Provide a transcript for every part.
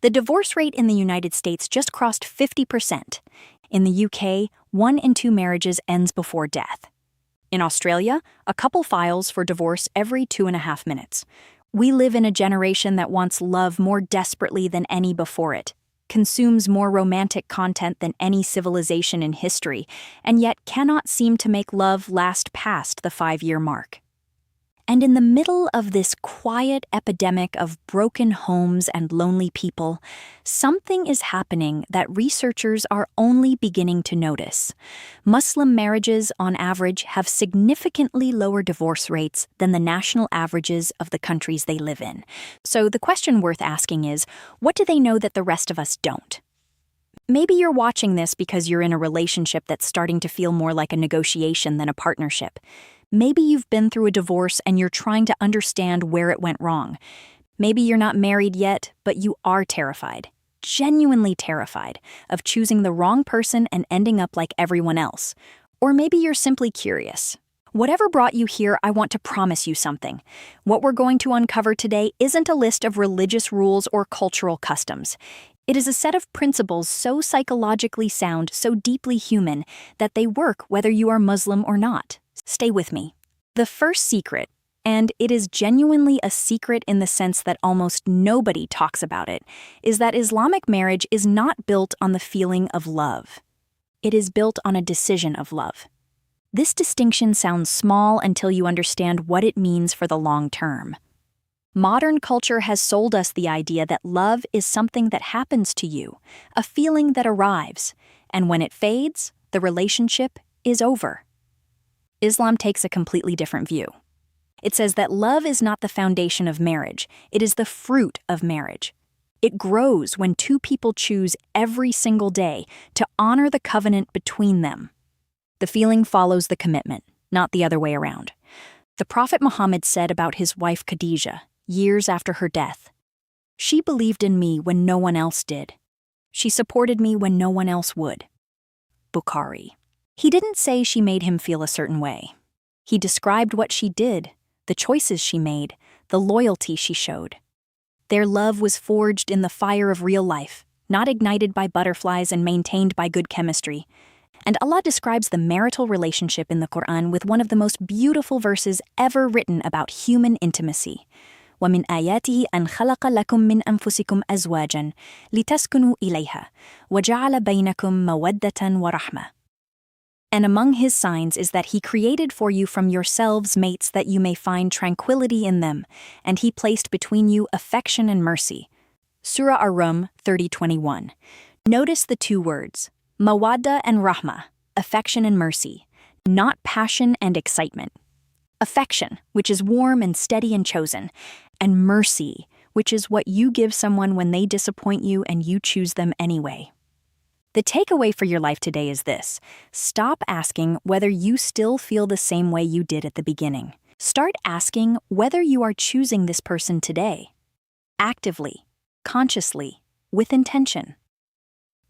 The divorce rate in the United States just crossed 50%. In the UK, 1 in 2 marriages ends before death. In Australia, a couple files for divorce every 2.5 minutes. We live in a generation that wants love more desperately than any before it, consumes more romantic content than any civilization in history, and yet cannot seem to make love last past the 5-year mark. And in the middle of this quiet epidemic of broken homes and lonely people, something is happening that researchers are only beginning to notice. Muslim marriages, on average, have significantly lower divorce rates than the national averages of the countries they live in. So the question worth asking is, what do they know that the rest of us don't? Maybe you're watching this because you're in a relationship that's starting to feel more like a negotiation than a partnership. Maybe you've been through a divorce and you're trying to understand where it went wrong. Maybe you're not married yet, but you are terrified, genuinely terrified, of choosing the wrong person and ending up like everyone else. Or maybe you're simply curious. Whatever brought you here, I want to promise you something. What we're going to uncover today isn't a list of religious rules or cultural customs. It is a set of principles so psychologically sound, so deeply human, that they work whether you are Muslim or not. Stay with me. The first secret, and it is genuinely a secret in the sense that almost nobody talks about it, is that Islamic marriage is not built on the feeling of love. It is built on a decision of love. This distinction sounds small until you understand what it means for the long term. Modern culture has sold us the idea that love is something that happens to you, a feeling that arrives, and when it fades, the relationship is over. Islam takes a completely different view. It says that love is not the foundation of marriage, it is the fruit of marriage. It grows when two people choose every single day to honor the covenant between them. The feeling follows the commitment, not the other way around. The Prophet Muhammad said about his wife Khadijah, years after her death, "She believed in me when no one else did. She supported me when no one else would." Bukhari. He didn't say she made him feel a certain way. He described what she did, the choices she made, the loyalty she showed. Their love was forged in the fire of real life, not ignited by butterflies and maintained by good chemistry. And Allah describes the marital relationship in the Quran with one of the most beautiful verses ever written about human intimacy. وَمِنْ آيَاتِهِ أَنْ خَلَقَ لَكُم مِّنْ أَنفُسِكُمْ أَزْوَاجًا لِتَسْكُنُوا إِلَيْهَا وَجَعَلَ بَيْنَكُم مَّوَدَّةً وَرَحْمَةً. And among his signs is that he created for you from yourselves mates that you may find tranquility in them, and he placed between you affection and mercy. Surah Ar-Rum 30:21. Notice the two words, mawadda and rahma, affection and mercy, not passion and excitement. Affection, which is warm and steady and chosen, and mercy, which is what you give someone when they disappoint you and you choose them anyway. The takeaway for your life today is this: stop asking whether you still feel the same way you did at the beginning. Start asking whether you are choosing this person today. Actively, consciously, with intention.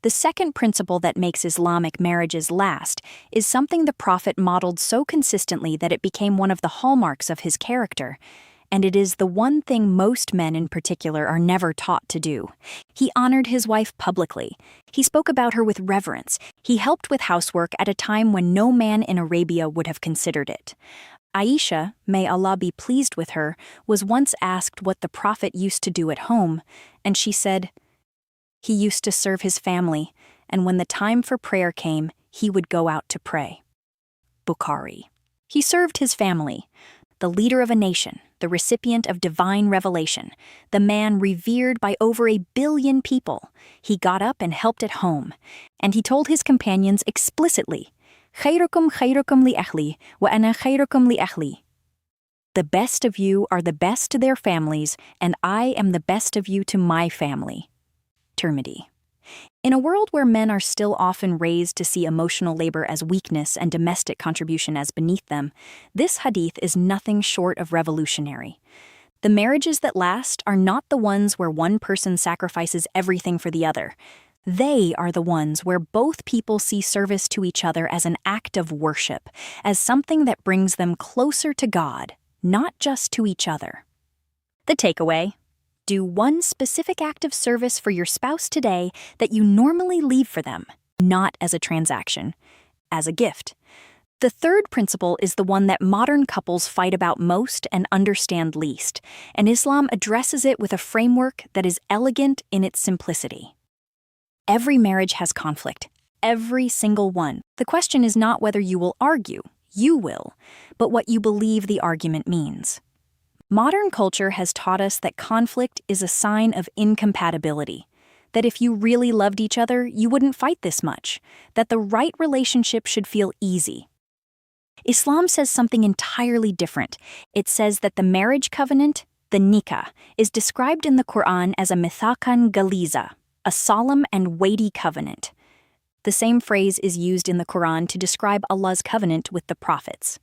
The second principle that makes Islamic marriages last is something the Prophet modeled so consistently that it became one of the hallmarks of his character. And it is the one thing most men in particular are never taught to do. He honored his wife publicly. He spoke about her with reverence. He helped with housework at a time when no man in Arabia would have considered it. Aisha, may Allah be pleased with her, was once asked what the Prophet used to do at home, and she said, "He used to serve his family, and when the time for prayer came, he would go out to pray." Bukhari. He served his family. The leader of a nation, the recipient of divine revelation, the man revered by over 1 billion people, he got up and helped at home, and he told his companions explicitly, "Khayrukum khayrukum li ahli, wa ana khayrukum li ahli." The best of you are the best to their families, and I am the best of you to my family. Tirmidhi. In a world where men are still often raised to see emotional labor as weakness and domestic contribution as beneath them, this hadith is nothing short of revolutionary. The marriages that last are not the ones where one person sacrifices everything for the other. They are the ones where both people see service to each other as an act of worship, as something that brings them closer to God, not just to each other. The takeaway: Do one specific act of service for your spouse today that you normally leave for them, not as a transaction, as a gift. The third principle is the one that modern couples fight about most and understand least, and Islam addresses it with a framework that is elegant in its simplicity. Every marriage has conflict, every single one. The question is not whether you will argue, you will, but what you believe the argument means. Modern culture has taught us that conflict is a sign of incompatibility, that if you really loved each other, you wouldn't fight this much, that the right relationship should feel easy. Islam says something entirely different. It says that the marriage covenant, the nikah, is described in the Quran as a mithaqan galiza, a solemn and weighty covenant. The same phrase is used in the Quran to describe Allah's covenant with the prophets.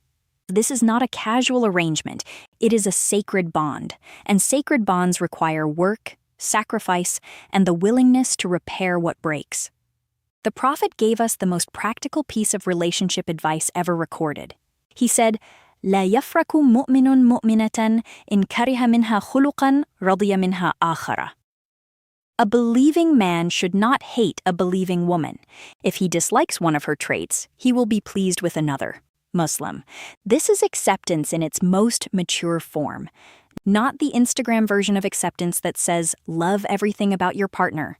This is not a casual arrangement, it is a sacred bond, and sacred bonds require work, sacrifice, and the willingness to repair what breaks. The Prophet gave us the most practical piece of relationship advice ever recorded. He said, "La yafraku mu'minun mu'minatan in kariha minha khuluqan radiya minha akhara." A believing man should not hate a believing woman. If he dislikes one of her traits, he will be pleased with another. Muslim. This is acceptance in its most mature form, not the Instagram version of acceptance that says, love everything about your partner.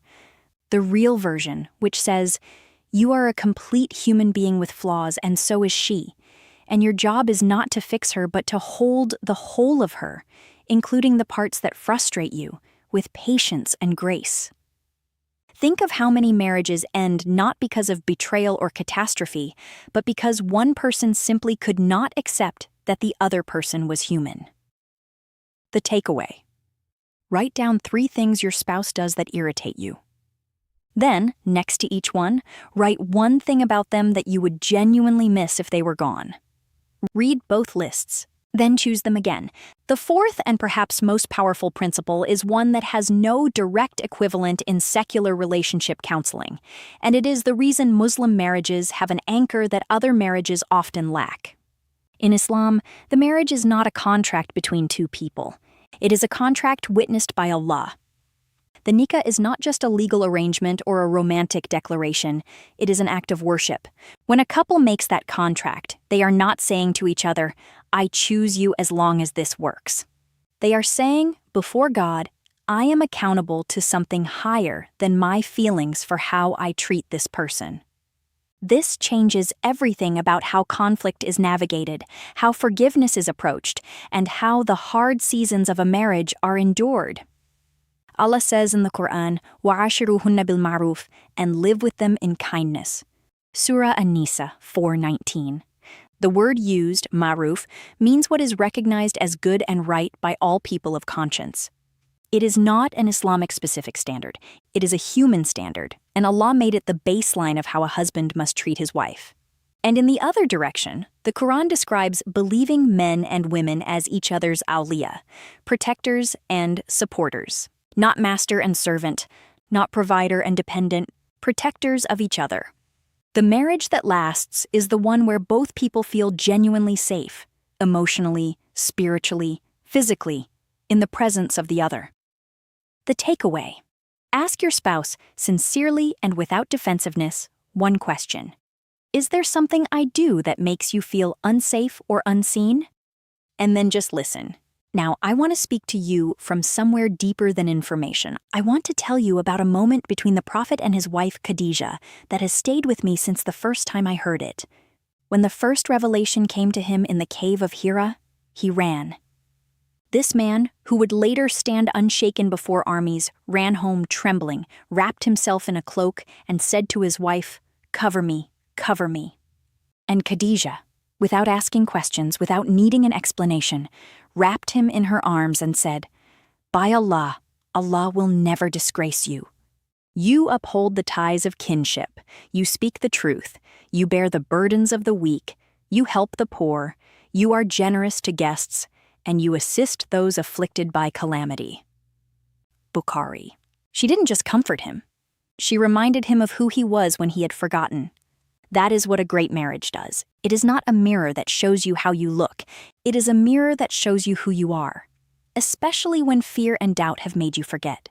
The real version, which says, you are a complete human being with flaws and so is she, and your job is not to fix her but to hold the whole of her, including the parts that frustrate you, with patience and grace. Think of how many marriages end not because of betrayal or catastrophe, but because one person simply could not accept that the other person was human. The takeaway. Write down 3 things your spouse does that irritate you. Then, next to each one, write 1 thing about them that you would genuinely miss if they were gone. Read both lists, then choose them again. The fourth and perhaps most powerful principle is one that has no direct equivalent in secular relationship counseling, and it is the reason Muslim marriages have an anchor that other marriages often lack. In Islam, the marriage is not a contract between 2 people. It is a contract witnessed by Allah. The nikah is not just a legal arrangement or a romantic declaration, it is an act of worship. When a couple makes that contract, they are not saying to each other, I choose you as long as this works. They are saying, before God, I am accountable to something higher than my feelings for how I treat this person. This changes everything about how conflict is navigated, how forgiveness is approached, and how the hard seasons of a marriage are endured. Allah says in the Quran, وَعَاشِرُوهُنَّ بِالْمَعْرُوفِ, and live with them in kindness. Surah An-Nisa 4:19. The word used, ma'ruf, means what is recognized as good and right by all people of conscience. It is not an Islamic-specific standard. It is a human standard, and Allah made it the baseline of how a husband must treat his wife. And in the other direction, the Quran describes believing men and women as each other's awliya, protectors and supporters. Not master and servant, not provider and dependent, protectors of each other. The marriage that lasts is the one where both people feel genuinely safe, emotionally, spiritually, physically, in the presence of the other. The takeaway. Ask your spouse, sincerely and without defensiveness, 1 question. Is there something I do that makes you feel unsafe or unseen? And then just listen. Now, I want to speak to you from somewhere deeper than information. I want to tell you about a moment between the Prophet and his wife Khadijah that has stayed with me since the first time I heard it. When the first revelation came to him in the cave of Hira, he ran. This man, who would later stand unshaken before armies, ran home trembling, wrapped himself in a cloak, and said to his wife, "Cover me, cover me." And Khadijah, without asking questions, without needing an explanation, wrapped him in her arms and said, "By Allah, Allah will never disgrace you. You uphold the ties of kinship, you speak the truth, you bear the burdens of the weak, you help the poor, you are generous to guests, and you assist those afflicted by calamity." Bukhari. She didn't just comfort him. She reminded him of who he was when he had forgotten. That is what a great marriage does. It is not a mirror that shows you how you look. It is a mirror that shows you who you are. especially when fear and doubt have made you forget.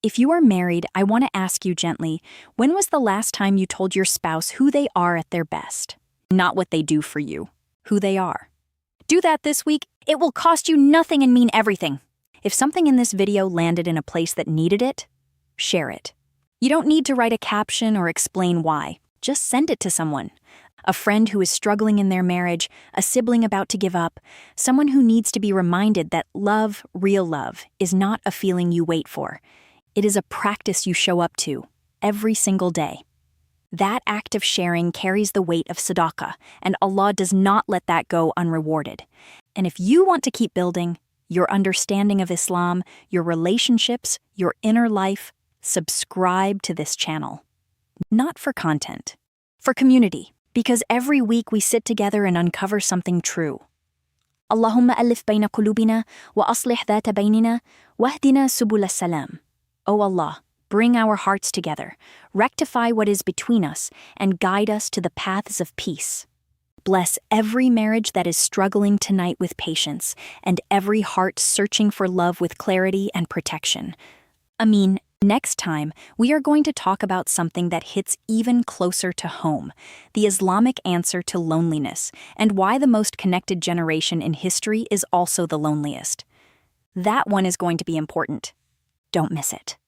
If you are married, I want to ask you gently, when was the last time you told your spouse who they are at their best? Not what they do for you, who they are. Do that this week. It will cost you nothing and mean everything. If something in this video landed in a place that needed it, share it. You don't need to write a caption or explain why. Just send it to someone. A friend who is struggling in their marriage, a sibling about to give up, someone who needs to be reminded that love, real love, is not a feeling you wait for. It is a practice you show up to, every single day. That act of sharing carries the weight of sadaqah, and Allah does not let that go unrewarded. And if you want to keep building your understanding of Islam, your relationships, your inner life, subscribe to this channel. Not for content, for community, because every week we sit together and uncover something true. Allahumma alif bayna qulubina wa aslih dhata baynina wahdina subul as-salam. O Allah, bring our hearts together, rectify what is between us, and guide us to the paths of peace. Bless every marriage that is struggling tonight with patience, and every heart searching for love with clarity and protection. Ameen. Next time, we are going to talk about something that hits even closer to home, the Islamic answer to loneliness, and why the most connected generation in history is also the loneliest. That one is going to be important. Don't miss it.